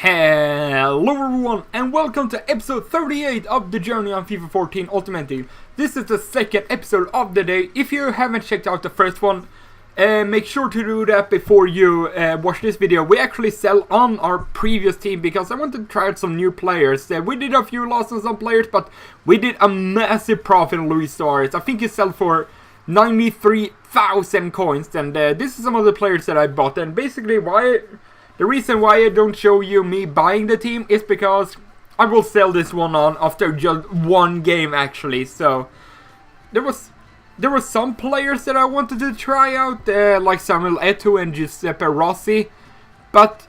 Hello everyone and welcome to episode 38 of the journey on FIFA 14 Ultimate Team. This is the second episode of the day. If you haven't checked out the first one, make sure to do that before you watch this video. We actually sell on our previous team because I wanted to try out some new players. We did a few losses on some players, but we did a massive profit on Luis Suarez. I think he sold for 93,000 coins, and this is some of the players that I bought. And basically the reason why I don't show you me buying the team is because I will sell this one on after just one game actually. So there were some players that I wanted to try out, like Samuel Eto'o and Giuseppe Rossi, but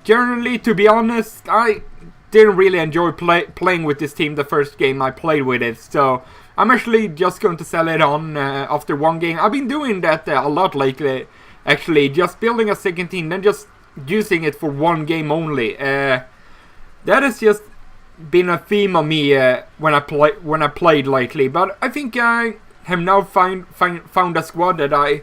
generally, to be honest, I didn't really enjoy playing with this team the first game I played with it. So I'm actually just going to sell it on after one game. I've been doing that a lot lately, actually, just building a second team, then just using it for one game only. That has just been a theme of me when I played lately. But I think I have now found a squad that I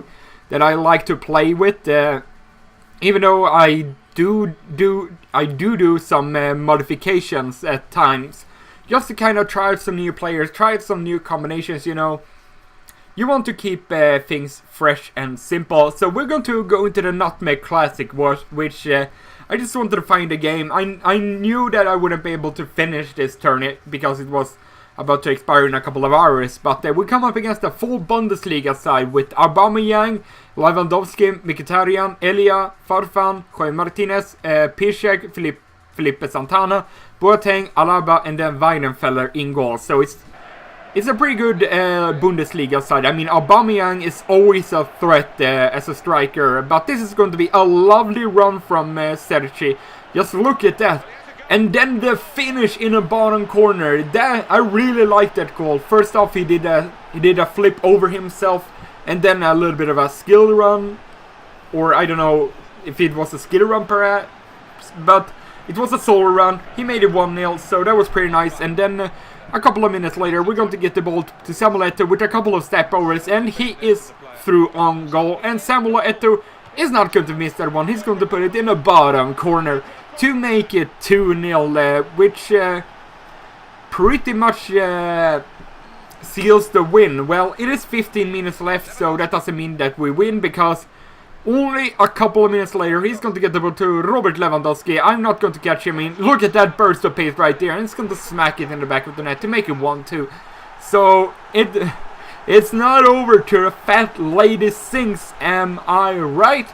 like to play with. Even though I do some modifications at times, just to kind of try out some new players, try out some new combinations. You know, you want to keep things fresh and simple. So we're going to go into the Nutmeg Classic, which I just wanted to find a game. I knew that I wouldn't be able to finish this tournament because it was about to expire in a couple of hours. But we come up against a full Bundesliga side with Aubameyang, Lewandowski, Mkhitaryan, Elia, Farfan, Juan Martinez, Piszczek, Felipe Santana, Boateng, Alaba, and then Weidenfeller in goal. So it's a pretty good Bundesliga side. I mean, Aubameyang is always a threat as a striker, but this is going to be a lovely run from Sergi. Just look at that. And then the finish in the bottom corner. That I really like that goal. First off, he did a flip over himself, and then a little bit of a skill run, or I don't know if it was a skill run perhaps, but it was a solo run. He made it 1-0, so that was pretty nice. And then a couple of minutes later, we're going to get the ball to Samuel Eto'o with a couple of step overs, and he is through on goal. And Samuel Eto'o is not going to miss that one. He's going to put it in the bottom corner to make it 2-0, which pretty much seals the win. Well, it is 15 minutes left, so that doesn't mean that we win, because only a couple of minutes later, he's going to get the ball to Robert Lewandowski. I'm not going to catch him in. Look at that burst of pace right there, and he's going to smack it in the back of the net to make it 1-2. So it's not over till the fat lady sings, am I right?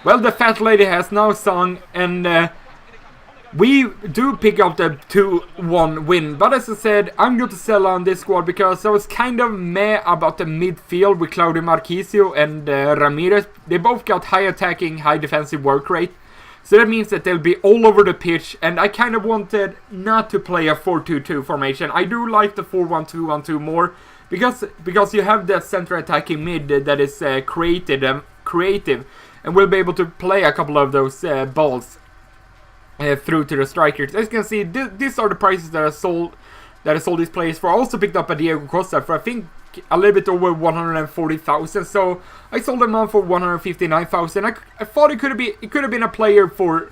Well, the fat lady has now sung, and we do pick up the 2-1 win. But as I said, I'm going to sell on this squad because I was kind of meh about the midfield with Claudio Marchisio and Ramirez. They both got high attacking, high defensive work rate. So that means that they'll be all over the pitch, and I kind of wanted not to play a 4-2-2 formation. I do like the 4-1-2-1-2 more because you have that center attacking mid that is creative. And we'll be able to play a couple of those balls through to the strikers. As you can see, these are the prices that I sold these players for. I also picked up a Diego Costa for I think a little bit over 140,000. So I sold them on for 159,000. I thought it could have been a player for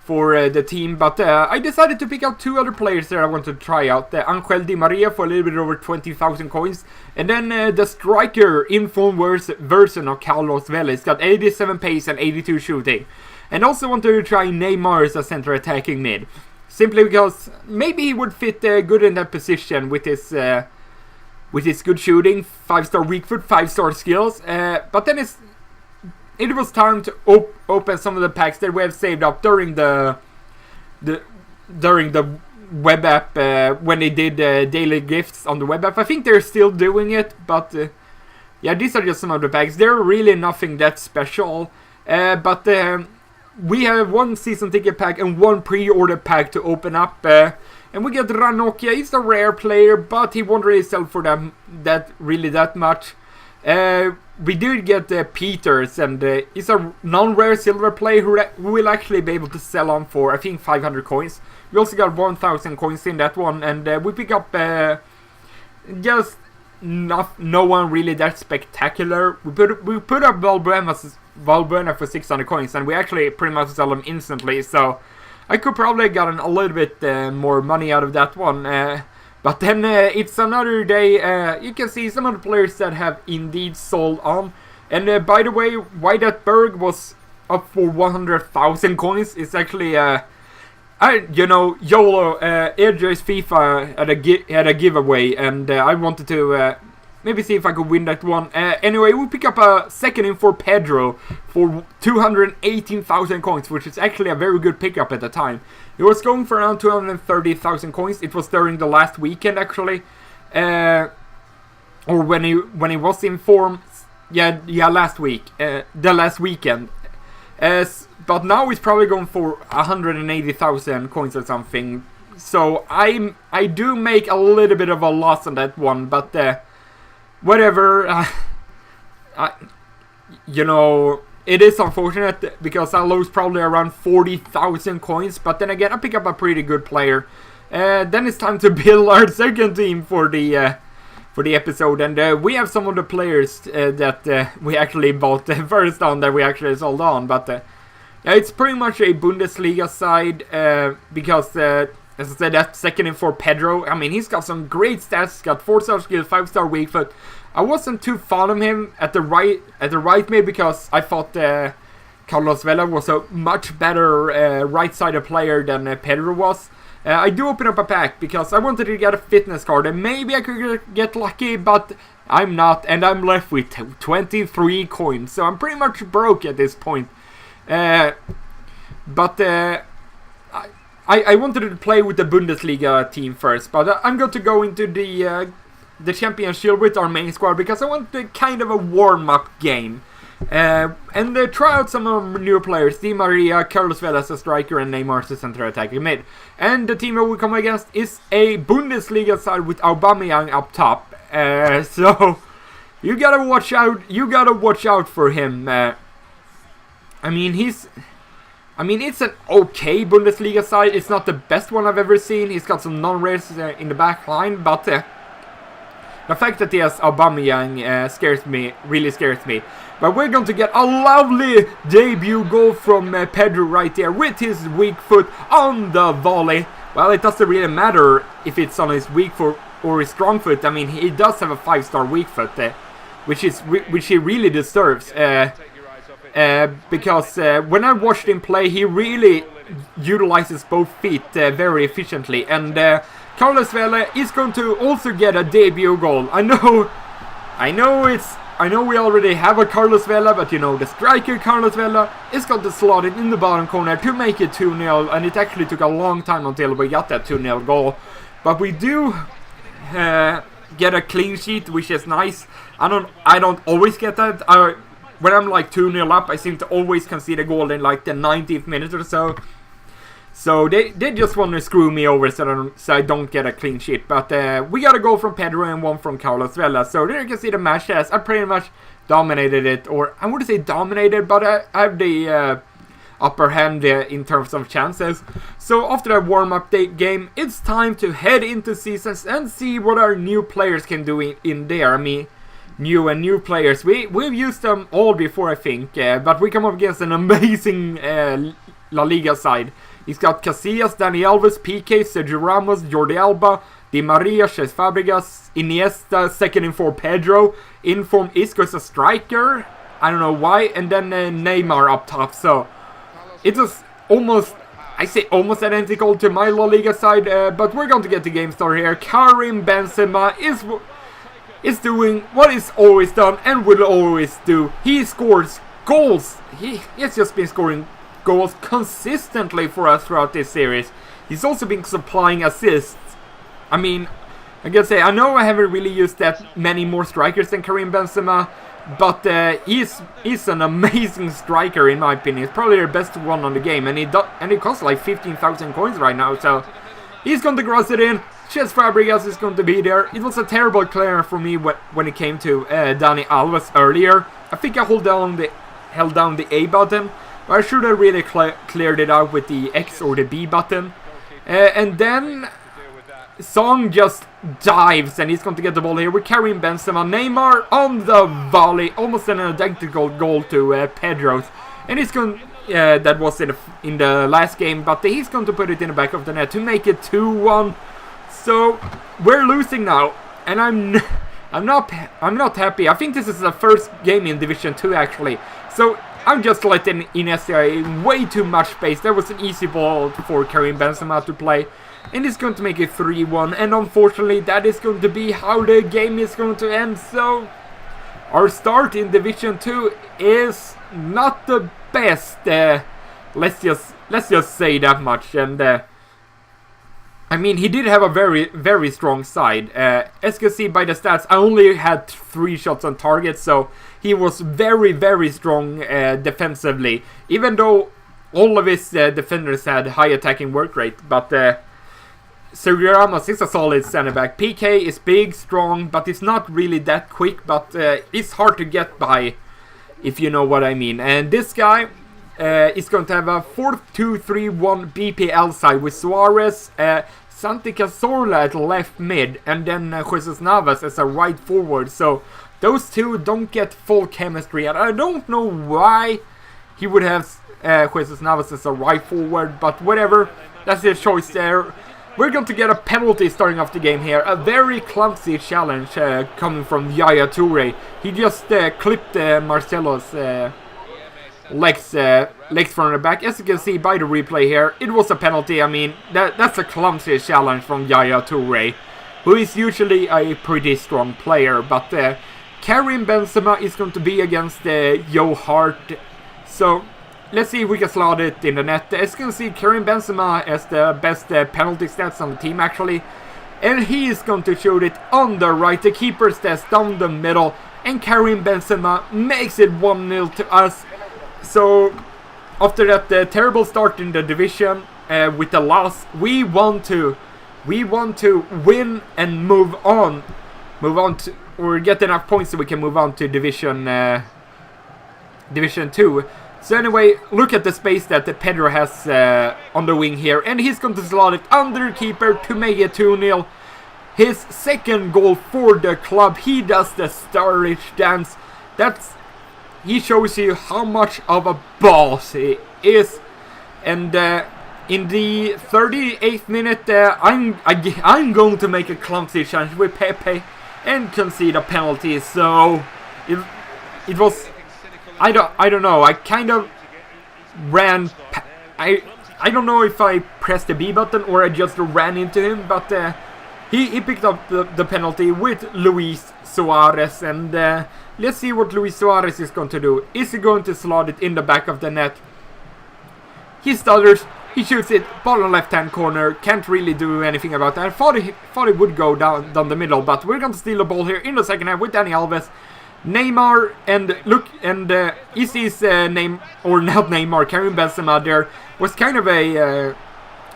the team, but I decided to pick out two other players that I wanted to try out. Angel Di Maria for a little bit over 20,000 coins, and then the striker informed version of Carlos Vélez got 87 pace and 82 shooting. And also wanted to try Neymar as a center attacking mid, simply because maybe he would fit good in that position with his good shooting, 5-star weak foot, 5-star skills. But then it was time to open some of the packs that we have saved up during the web app when they did daily gifts on the web app. I think they're still doing it, but yeah, these are just some of the packs. They're really nothing that special, but we have one season ticket pack and one pre-order pack to open up, and we get Ranocchia. He's a rare player, but he won't really sell for that much. We did get Peters, and he's a non-rare silver player who will actually be able to sell on for, I think, 500 coins. We also got 1,000 coins in that one, and we pick up just no one really that spectacular. We put up Valbuena for 600 coins, and we actually pretty much sell them instantly. So I could probably have gotten a little bit more money out of that one. But then it's another day. You can see some of the players that have indeed sold on. And by the way, why that Berg was up for 100,000 coins is actually, YOLO, AJ's FIFA had a giveaway, and I wanted to maybe see if I could win that one. Anyway, we pick up a second in for Pedro for 218,000 coins, which is actually a very good pickup at the time. He was going for around 230,000 coins. It was during the last weekend, actually, or when he was in form. Yeah, last week, the last weekend. But now he's probably going for 180,000 coins or something. So I do make a little bit of a loss on that one, but whatever. It is unfortunate because I lose probably around 40,000 coins. But then again, I pick up a pretty good player. Then it's time to build our second team for the episode, and we have some of the players that we actually bought first on that we actually sold on, but it's pretty much a Bundesliga side because as I said, that's second in for Pedro. I mean, he's got some great stats. He's got 4-star skill, 5-star weak foot. I wasn't too fond of him at the right mid because I thought Carlos Vela was a much better right-sided player than Pedro was. I do open up a pack because I wanted to get a fitness card and maybe I could get lucky, but I'm not, and I'm left with 23 coins, so I'm pretty much broke at this point. But I wanted to play with the Bundesliga team first, but I'm going to go into the championship with our main squad because I want kind of a warm-up game. And try out some of the new players. Di Maria, Carlos Vela as a striker, and Neymar as a center attacking mid. And the team that we come against is a Bundesliga side with Aubameyang up top. So you gotta watch out. You gotta watch out for him. I mean, it's an okay Bundesliga side. It's not the best one I've ever seen. He's got some non-rares in the back line, but the fact that he has Aubameyang really scares me. But we're going to get a lovely debut goal from Pedro right there with his weak foot on the volley. Well, it doesn't really matter if it's on his weak foot or his strong foot. I mean, he does have a 5-star weak foot, which he really deserves. Because when I watched him play, he really utilizes both feet very efficiently. And Carlos Vela is going to also get a debut goal. I know we already have a Carlos Vela, but the striker Carlos Vela is going to slot it in the bottom corner to make it 2-0, and it actually took a long time until we got that 2-0 goal. But we do get a clean sheet, which is nice. I don't always get that. When I'm like 2-0 up, I seem to always concede a goal in like the 90th minute or so. So they just want to screw me over so I don't get a clean sheet. But we got a goal from Pedro and one from Carlos Vela. So there you can see the match as I pretty much dominated it. Or I wouldn't say dominated, but I have the upper hand in terms of chances. So after that warm-up game, it's time to head into seasons and see what our new players can do in there. I mean, new players. We've used them all before, I think. But we come up against an amazing La Liga side. He's got Casillas, Dani Alves, PK, Sergio Ramos, Jordi Alba, Di Maria, Cesc Fabregas, Iniesta, second in for Pedro, in form Isco as a striker, I don't know why, and then Neymar up top. So it was almost identical to my La Liga side, but we're going to get the game started here. Karim Benzema is doing what he's always done and will always do. He scores goals. He's just been scoring goals consistently for us throughout this series. He's also been supplying assists. I mean, I gotta say, I know I haven't really used that many more strikers than Karim Benzema, but he's an amazing striker in my opinion. He's probably the best one on the game, and he costs like 15,000 coins right now, so he's going to cross it in. Cesc Fabregas is going to be there. It was a terrible clear for me when it came to Dani Alves earlier. I think I held down the A button, but I should have really cleared it out with the X or the B button. And then Song just dives, and he's going to get the ball here with Karim Benzema. Neymar on the volley, almost an identical goal to Pedro's. And he's going that was in the last game, but he's going to put it in the back of the net to make it 2-1. So we're losing now, and I'm not happy. I think this is the first game in Division 2 actually. So I'm just letting Iniesta way too much space. That was an easy ball for Karim Benzema to play, and he's going to make it 3-1. And unfortunately, that is going to be how the game is going to end. So our start in Division 2 is not the best. Let's just say that much. And I mean, he did have a very strong side. As you can see by the stats, I only had 3 shots on target, so he was very strong defensively. Even though all of his defenders had high attacking work rate, but Sergio Ramos is a solid center back. PK is big, strong, but it's not really that quick. But it's hard to get by, if you know what I mean. And this guy is going to have a 4-2-3-1 BPL side with Suarez, Santi Cazorla at left mid, and then Jesus Navas as a right forward. So those two don't get full chemistry, and I don't know why he would have Jesus Navas as a right forward, but whatever, that's his choice there. We're going to get a penalty starting off the game here. A very clumsy challenge coming from Yaya Toure. He just clipped Marcelo's legs from the back. As you can see by the replay here, it was a penalty. I mean, that's a clumsy challenge from Yaya Toure, who is usually a pretty strong player. But Karim Benzema is going to be against Joe Hart. So let's see if we can slot it in the net. As you can see, Karim Benzema has the best penalty stats on the team actually. And he is going to shoot it on the right. The keeper stands down the middle. And Karim Benzema makes it 1-0 to us. So after that terrible start in the division with the loss, we want to win and move on to, or get enough points so we can move on to Division 2. So anyway, look at the space that Pedro has on the wing here, and he's going to slot it under the keeper to make it 2-0. His second goal for the club. He does the Starrich dance. He shows you how much of a boss he is. And in the 38th minute, I'm going to make a clumsy challenge with Pepe and concede a penalty. So it was, I don't know. I kind of ran. I don't know if I pressed the B button or I just ran into him, but he picked up the penalty with Luis Suarez, and let's see what Luis Suarez is going to do. Is he going to slot it in the back of the net? He stutters, he shoots it, ball on left-hand corner, can't really do anything about that. I thought it would go down the middle, but we're going to steal the ball here in the second half with Dani Alves. Neymar, and look, and Izzy's name, or not Neymar, Karim Benzema there, was kind of a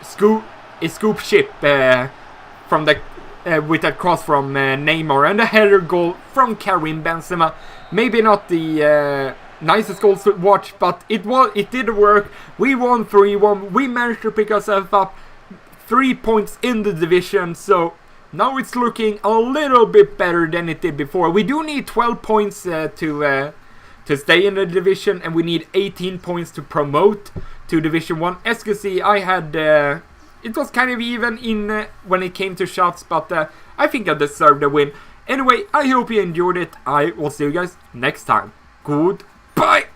scoop ship from the with that cross from Neymar, and a header goal from Karim Benzema. Maybe not the nicest goals to watch, but it did work. We won 3-1. We managed to pick ourselves up 3 points in the division, so now it's looking a little bit better than it did before. We do need 12 points to stay in the division, and we need 18 points to promote to Division 1. As you can see, I had it was kind of even in when it came to shots, but I think I deserved the win. Anyway, I hope you enjoyed it. I will see you guys next time. Goodbye!